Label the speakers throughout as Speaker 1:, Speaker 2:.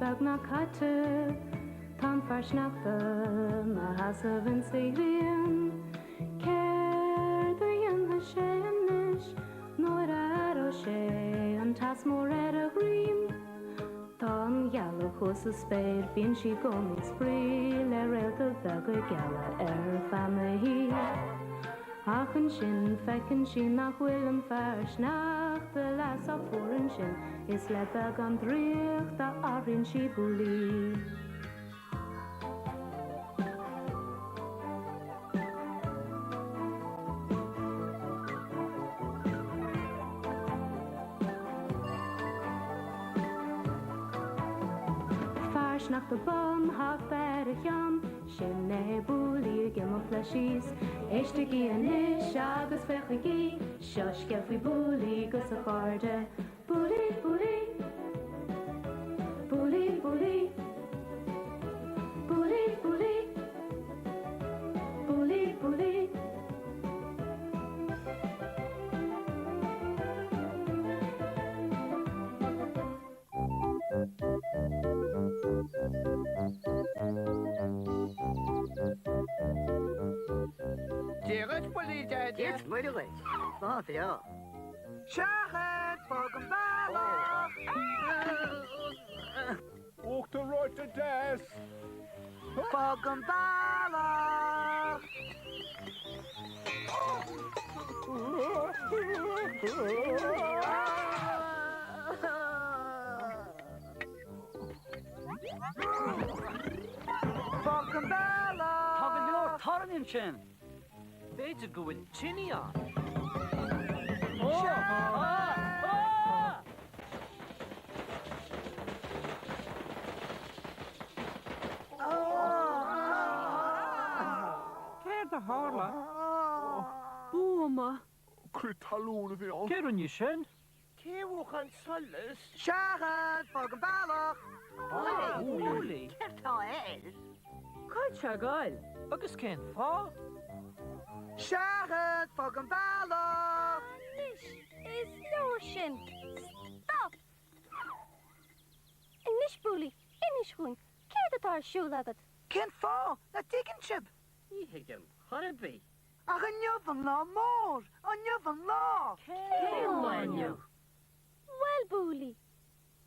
Speaker 1: bag na caite Tá farsnachta na hasa van Syrian Care the sé anish Nor ar o sé an tas mór ar a grim Tá an geala chus a spéir bíon si gom sprí le réalta bag a geala fama hí Achan sin fecin sin nach bhfuil an farsnachta las a fóran sin Is le bag an dríocht a arin si Bouli Nach de bom ha ferjan sin Bouli gem of flashis Echte gi an ish agus fecha gi Shush gef we Bouli gus a garde Bouli, Bouli Bouli, Bouli Bouli, Bouli Bouli, Bouli
Speaker 2: Direct Bouli, Dad.
Speaker 3: Yes, moeilijk. Wat, ja.
Speaker 2: Shachet, Pogambala.
Speaker 4: Walk the right to death.
Speaker 2: Pogambala. Pogambala.
Speaker 3: Tuggen door, tarren sin. Beter go with chinny on.
Speaker 5: Cer de hála. Búma.
Speaker 4: Crit talún fi on.
Speaker 5: Cer an you sin?
Speaker 2: Cewch yn solus. Shachet, Pogambala.
Speaker 5: Bouli.
Speaker 2: Certa el.
Speaker 5: Caid se gael. Agus cén fá.
Speaker 2: Shachet, Pogambala.
Speaker 6: Is lotion. Stop. Inish Bouli, inish hun. Cer dat ar siúl agad.
Speaker 2: Cyn fo, na diggin chib.
Speaker 3: Ihigem, harbi.
Speaker 2: Ach yn nyfn la môr, yn nyfn la.
Speaker 3: Celmanio.
Speaker 6: Wel Bouli,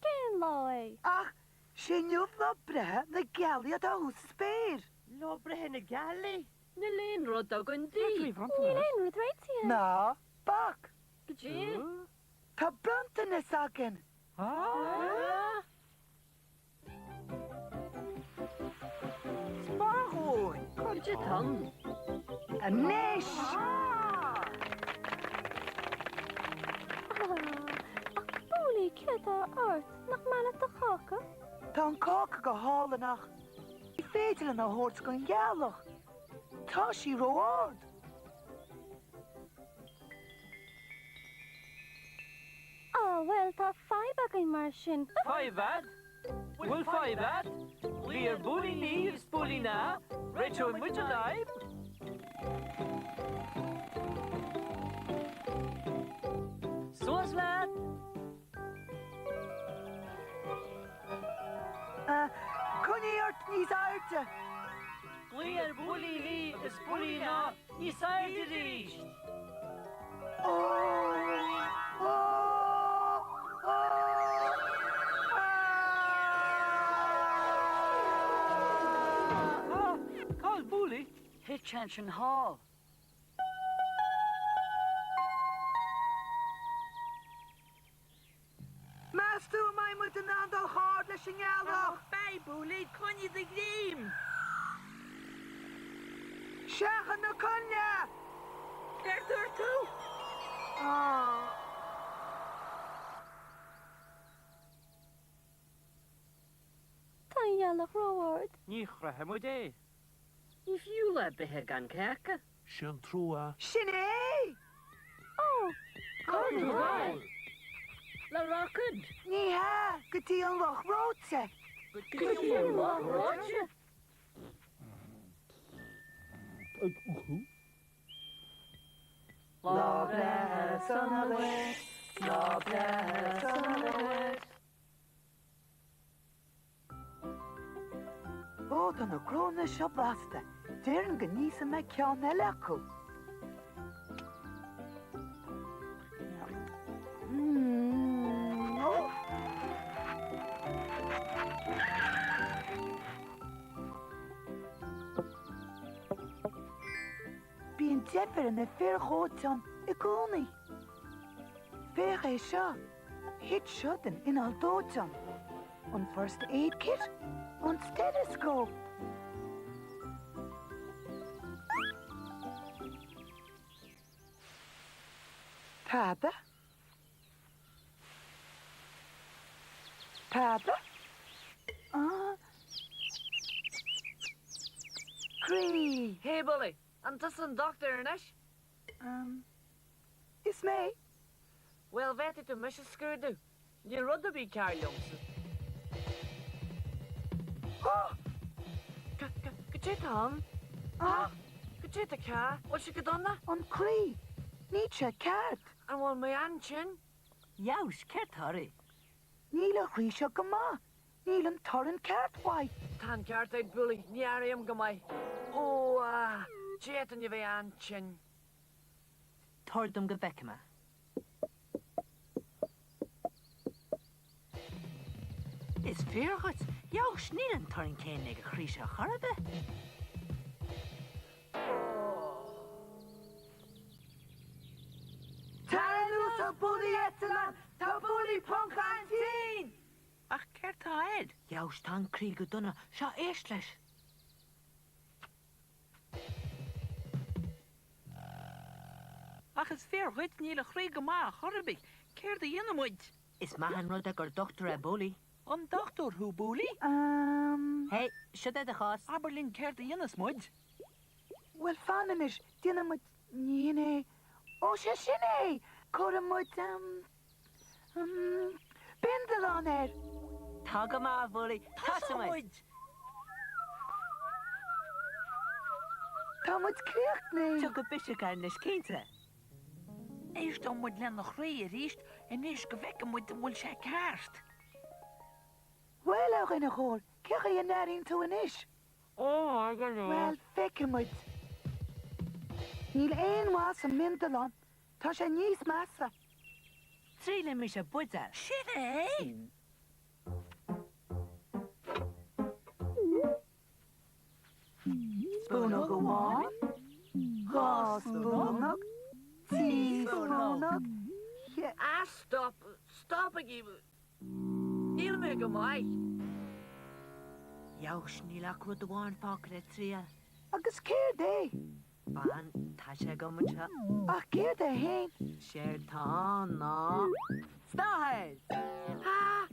Speaker 6: gen lá é.
Speaker 2: Ach, sy'n nyfn la bre na geliad a hws spyr.
Speaker 3: Lobre hen y gali. Na len rod ag yn di.
Speaker 6: Ní leon rud réit hi.
Speaker 2: Na, bak.
Speaker 3: Gydje.
Speaker 2: Ta brant yn ys agyn. Sparhwn.
Speaker 3: Gydje tan.
Speaker 2: A nish.
Speaker 6: Bouli, cred ar ort, nach mana ta chaka.
Speaker 2: Ta'n coc go hálanach. I féidir yn a hort go'n gelach. Ta si roard.
Speaker 6: Wel, ta fai bagay mar sin.
Speaker 5: Fivead? Will fivead? Lear Bouli leaves Bouli na. Rachel and which alive? So's lad.
Speaker 2: Cwn i ort nis arte.
Speaker 5: Lear Bouli leaves Bouli na. Ni sair di richt. Call Bouli.
Speaker 3: Hitchansion Hall.
Speaker 2: Mastu mai moet een aantal hard les in gelach.
Speaker 7: Bij Bouli, kon je de game?
Speaker 2: Zeggen de kon je.
Speaker 7: Kijk er toe.
Speaker 6: Ta yalach roard.
Speaker 5: Ní chrahamú dé.
Speaker 3: If you let the gan kaka.
Speaker 4: Sin trúa.
Speaker 2: Sinné.
Speaker 6: Oh,
Speaker 3: Conroy. La rocket.
Speaker 2: Ní ha, gyda yn loch roadse.
Speaker 3: Roger.
Speaker 2: Lobres on the west. Lobres on the west. Rota na crona seo basta. Dearan go níos me ceann eile acu. Oh. Bíonn defer in a fear chóteán I gcónaí. Féach é seo, hit siodan in aldóteán. An first aid kit, an stethoscope. Tada. Tada. Cree.
Speaker 7: Hey, Bouli. An tusan doctor inis?
Speaker 2: Is me.
Speaker 7: Well, vete tu mis skurdu. Ni rudda bí car jongsa.
Speaker 2: Oh,
Speaker 7: Gajita
Speaker 2: ah,
Speaker 7: Gajita car? What she gadonna?
Speaker 2: on Cree. Nietzsche cat.
Speaker 7: And one my anchin?
Speaker 5: Yaus, Kertari.
Speaker 2: Níla chuisio go má. Níl an torran cat wai.
Speaker 7: Tan cart I'd Bouli. Ni ariam gamai. Oh, Jatan you ve anchin.
Speaker 5: Tordum Gavekma. Is Fairhuts, Yaus, Nilan Torrin Kane neg a Krisha Harabe.
Speaker 2: Taranus a Bouli Etalan, ta Bouli Punkantin.
Speaker 5: Ach, Kerta Ed. Yaus, Tan Krieg Donna, Sha Eastlish.
Speaker 8: Ach, is Fairhuts, Nila Krieg Ma, Harabe. Care the Yenamud.
Speaker 5: Is Mahan Rodek or Doctor a Bouli?
Speaker 8: On Doctor who Bouli?
Speaker 5: Hey, should I the house?
Speaker 8: Aberlin care the Yenasmud.
Speaker 2: Wel fananish, dina mut nine. O shashine, kora mut bindel on er.
Speaker 5: Tagama Bouli, Tassamud.
Speaker 2: Ta mut kriegt ne.
Speaker 5: Took a bishop and this Kinta.
Speaker 8: Eerst dan moet Len nog rijden, en eerst gewekken moet de mulche kaart.
Speaker 2: Wel ook in a hol, kige je naar into an ish.
Speaker 7: Oh, I don't know.
Speaker 2: Wel fekke mut. Níl ein was a mindelon, ta sé níos massa.
Speaker 5: Three Misha Buddha.
Speaker 8: Shit, eh?
Speaker 2: Spoonog go on. Ga spoonog. Tea spoonog. Yeah.
Speaker 7: Stop again. Niel me gamai.
Speaker 5: Yaus, Nilak would the one pocket at three.
Speaker 2: Agus céir dé.
Speaker 5: Ban, Tasha Gomacha.
Speaker 2: Ach céir dé hain.
Speaker 5: Shared Tom, no. Starhead.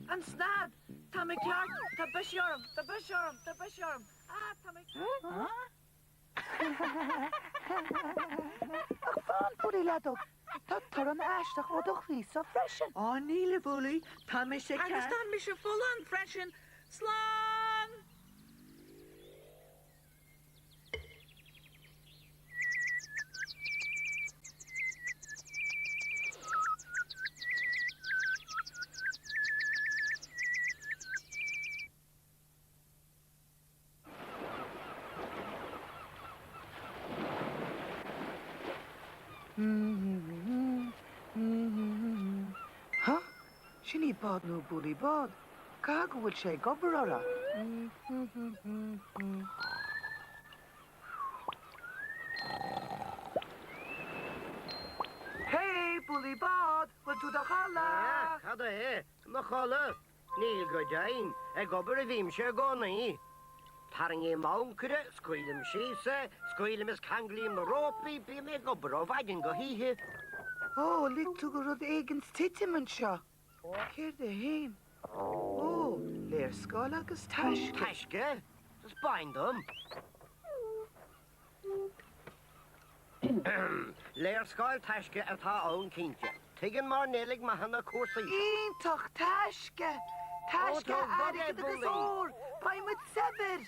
Speaker 7: And snad. Tommy Clark, the Bishorum.
Speaker 2: Ach fan Bouli ladog. Ta tar an aisteach o doch ví so freshen.
Speaker 5: Oh, Neela Bouli, Thomas a
Speaker 8: Agus dan mis je full on freshen. Slang!
Speaker 2: Ha? Sinní bad nó Bouli bad. Ca go bhfuil sé gobar ara. Hey, Bouli bad, bhfuil tú da chala.
Speaker 9: Cada é, na chola. Níl go dain, gobar a bhím sé gánaí. Taring é máncre, scoilim sísa, scoilim is canglím na rópi, bí mé gobar ó bhaidin go híthe.
Speaker 2: Oh, lig tú go rud éigen stitimen seo. Céir de hain. Oh, léir scáil agus taisce.
Speaker 9: Taisce, is baindum. Léir scáil taisce atá ón cínte. Tuigeann mar nélig ma hana cuasaí.
Speaker 2: Ítach taisce. Taisce airigad agus ór. Baimid sever.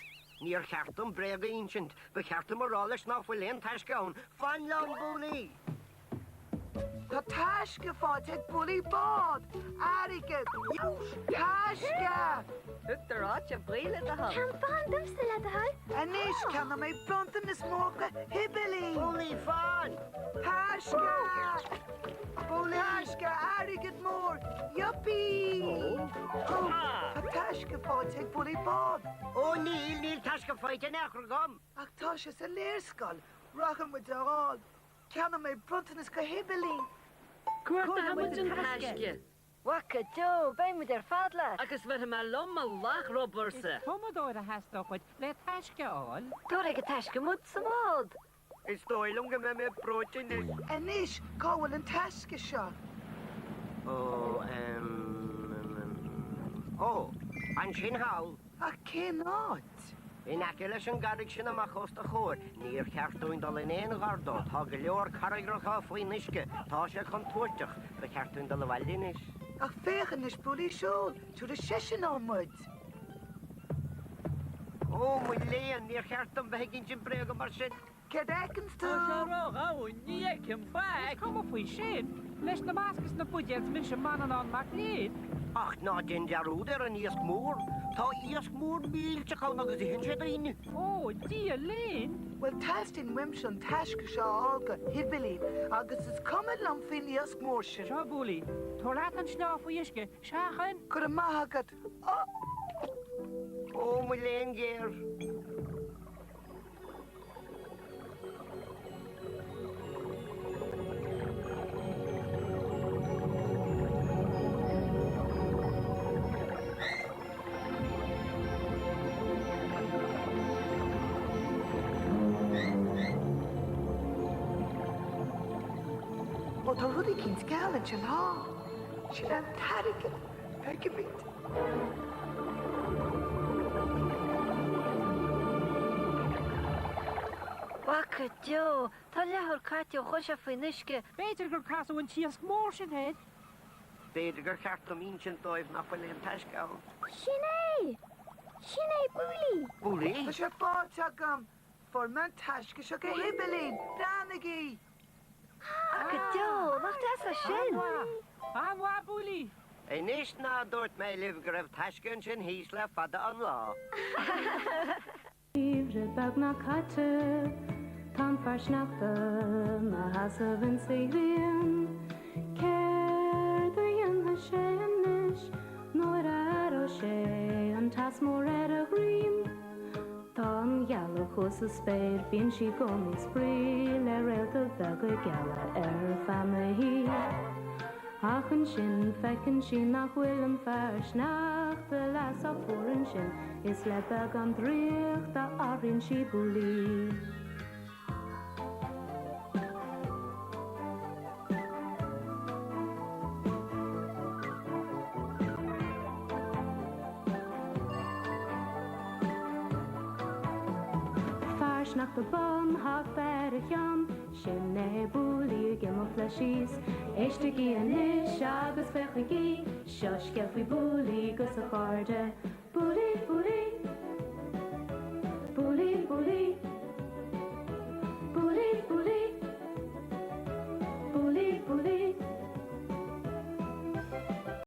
Speaker 9: Níor cheartm brega ancient, ba cheartm ar rális nach bhfuil léon taisce ón. Fan leon Bouli.
Speaker 2: Tá taisce fád ag Bouli bád. Airige, taisce.
Speaker 5: They're out your brile the hall.
Speaker 6: Can fan dumsa le a hall?
Speaker 2: Anis canna mé brontan is mócha hibili.
Speaker 9: Bouli fan!
Speaker 2: Taisce. Bouli taisce, airige mór. Yuppie. Tá taisce fád ag Bouli bád.
Speaker 9: O, Níl tasca fáite nechar gom.
Speaker 2: Ach tá sé sa léirscal. Rachan mu deáil. Canna mé brontan is go hibili.
Speaker 5: Cuirta muidin taisce.
Speaker 10: Waka Joe, bij me der fadla.
Speaker 5: Agus bheit him a lom a lach roberse.
Speaker 11: Commodore has stopped. Let Hashka all.
Speaker 10: Door ik het haske moet ze mod.
Speaker 9: Is doilung me me broodje is.
Speaker 2: Anis, cáhfuil an taisce seo.
Speaker 9: O, an sin hawl.
Speaker 2: Ach cén áit.
Speaker 9: In acilus yn garig sy'n yma chos dy chwr, ni'r certwyn dal yn ein gardo, ta gylior caragrach a fwy'n isge, ta se contwyrtach, fe certwyn dal y waldyn is.
Speaker 2: Ach fechan is Bouli siol, tŵr y session o'n mwyd.
Speaker 9: O, mwy leon, ni'r certwyn fe hegyn sy'n breg o mar sy'n.
Speaker 2: Ced ecyn stw.
Speaker 5: Roga, ni ek him fag.
Speaker 11: Come up with shit. Let's the maskers na budgets mission man on MacLeod.
Speaker 9: Ach, na dyn jarwder yn iasg môr. Ta iasg môr mil sy'n cael nag ydych yn sydd ein.
Speaker 11: Oh, dear Lynn.
Speaker 2: Wel tastin wimsion taisce seo alga hibili, agus is cumad lam fin iasg mór sin.
Speaker 11: Sure, Bouli. Torat and snuff for Yishke. Shahan.
Speaker 2: Cwr y mahagad.
Speaker 9: O, mwy leon ger.
Speaker 2: O, ta rwyd i cynt gael yn sy'n ha. Sy'n am tarig yn pergymyd.
Speaker 10: Waka Joe, ta lehor catio chosha fynishke.
Speaker 11: Beter go casa when she has motion head.
Speaker 9: Beidir gyr certwyn un sy'n doedd na fwy'n leon tasgaw.
Speaker 6: Sinead! Sinead Bouli!
Speaker 9: Bouli?
Speaker 2: Ta sé bád agam. Forman taisce seo go hibili. Danagi.
Speaker 10: Waka Joe, wacht eens a shin.
Speaker 11: Awa, Bouli.
Speaker 9: Ein is na dort mij lief gref tasgen sy'n hysle fada an la.
Speaker 1: Ivre bag na katte, tan farsnachte, ma hase vin sig vien. Kerder jen ha tjenish, nor o tje, an tas mor a grim. Tan jalla hos a speir, fin si gom i spree, le relke bag gala fame hi. Achen sin, fekken sin nach Willem farsnachte, las a foren sin, is le bag an dricht da arin si Bouli. Nach de bon hak berg jan, Sinead Bouli gem of flashis. Echte gi en ish agus fecha gi, Shush gefi Bouli gus a charde. Bouli,